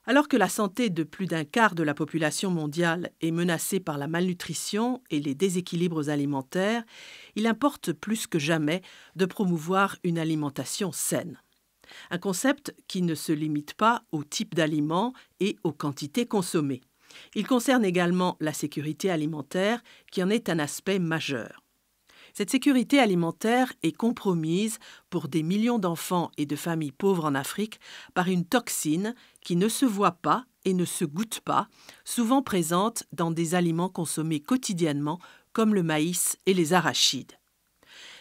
Alors que la santé de plus d'un quart de la population mondiale est menacée par la malnutrition et les déséquilibres alimentaires, il importe plus que jamais de promouvoir une alimentation saine. Un concept qui ne se limite pas au type d'aliments et aux quantités consommées. Il concerne également la sécurité alimentaire, qui en est un aspect majeur. Cette sécurité alimentaire est compromise pour des millions d'enfants et de familles pauvres en Afrique par une toxine qui ne se voit pas et ne se goûte pas, souvent présente dans des aliments consommés quotidiennement comme le maïs et les arachides.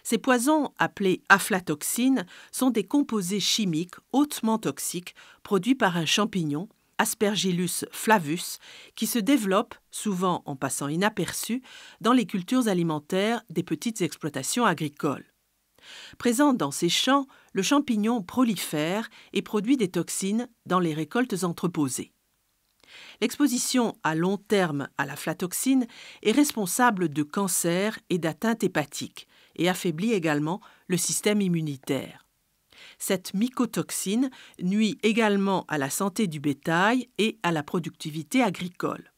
Ces poisons, appelés aflatoxines, sont des composés chimiques hautement toxiques produits par un champignon, Aspergillus flavus, qui se développe, souvent en passant inaperçu, dans les cultures alimentaires des petites exploitations agricoles. Présent dans ces champs, le champignon prolifère et produit des toxines dans les récoltes entreposées. L'exposition à long terme à l'aflatoxine est responsable de cancers et d'atteintes hépatiques et affaiblit également le système immunitaire. Cette mycotoxine nuit également à la santé du bétail et à la productivité agricole.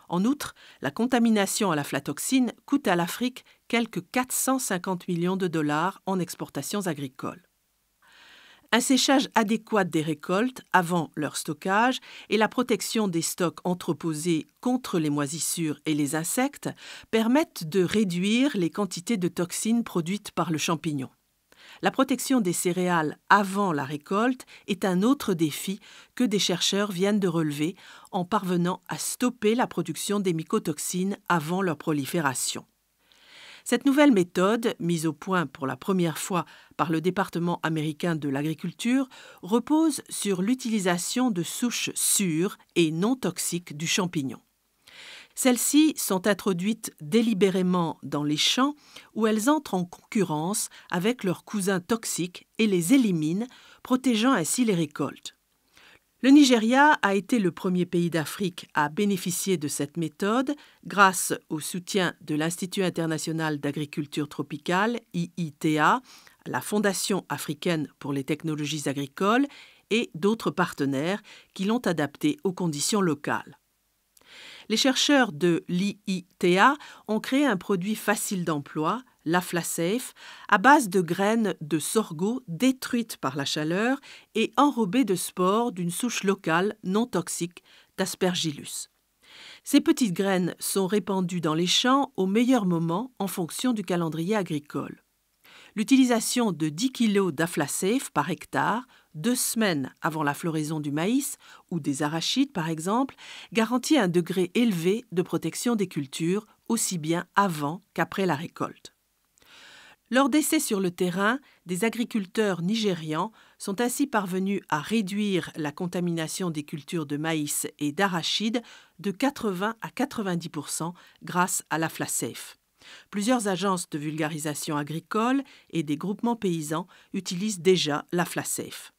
En outre, la contamination à l'aflatoxine coûte à l'Afrique quelque 450 millions de dollars en exportations agricoles. Un séchage adéquat des récoltes avant leur stockage et la protection des stocks entreposés contre les moisissures et les insectes permettent de réduire les quantités de toxines produites par le champignon. La protection des céréales avant la récolte est un autre défi que des chercheurs viennent de relever en parvenant à stopper la production des mycotoxines avant leur prolifération. Cette nouvelle méthode, mise au point pour la première fois par le département américain de l'agriculture, repose sur l'utilisation de souches sûres et non toxiques du champignon. Celles-ci sont introduites délibérément dans les champs où elles entrent en concurrence avec leurs cousins toxiques et les éliminent, protégeant ainsi les récoltes. Le Nigeria a été le premier pays d'Afrique à bénéficier de cette méthode grâce au soutien de l'Institut international d'agriculture tropicale, IITA, la Fondation africaine pour les technologies agricoles et d'autres partenaires qui l'ont adapté aux conditions locales. Les chercheurs de l'IITA ont créé un produit facile d'emploi, l'Aflasafe, à base de graines de sorgho détruites par la chaleur et enrobées de spores d'une souche locale non toxique d'Aspergillus. Ces petites graines sont répandues dans les champs au meilleur moment en fonction du calendrier agricole. L'utilisation de 10 kg d'Aflasafe par hectare, 2 semaines avant la floraison du maïs ou des arachides par exemple, garantit un degré élevé de protection des cultures aussi bien avant qu'après la récolte. Lors d'essais sur le terrain, des agriculteurs nigérians sont ainsi parvenus à réduire la contamination des cultures de maïs et d'arachides de 80 à 90% grâce à l'Aflasafe. Plusieurs agences de vulgarisation agricole et des groupements paysans utilisent déjà l'Aflasafe.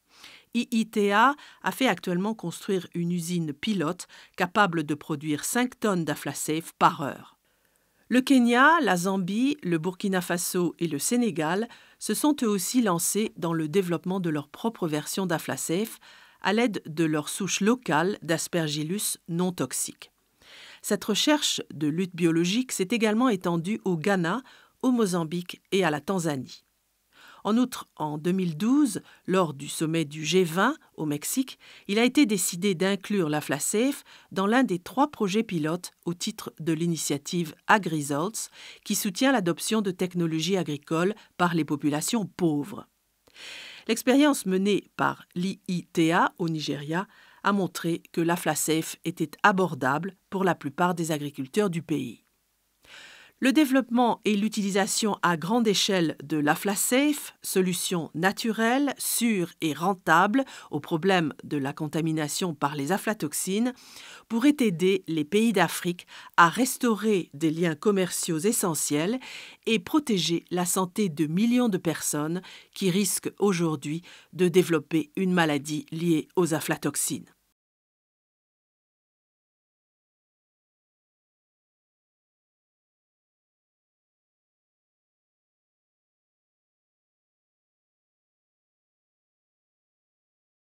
IITA a fait actuellement construire une usine pilote capable de produire 5 tonnes d'Aflasafe par heure. Le Kenya, la Zambie, le Burkina Faso et le Sénégal se sont eux aussi lancés dans le développement de leur propre version d'Aflasafe à l'aide de leurs souches locales d'Aspergillus non toxiques. Cette recherche de lutte biologique s'est également étendue au Ghana, au Mozambique et à la Tanzanie. En outre, en 2012, lors du sommet du G20 au Mexique, il a été décidé d'inclure l'Aflasafe dans l'un des 3 projets pilotes au titre de l'initiative AgResults, qui soutient l'adoption de technologies agricoles par les populations pauvres. L'expérience menée par l'IITA au Nigeria a montré que l'Aflasafe était abordable pour la plupart des agriculteurs du pays. Le développement et l'utilisation à grande échelle de l'Aflasafe, solution naturelle, sûre et rentable au problème de la contamination par les aflatoxines, pourrait aider les pays d'Afrique à restaurer des liens commerciaux essentiels et protéger la santé de millions de personnes qui risquent aujourd'hui de développer une maladie liée aux aflatoxines.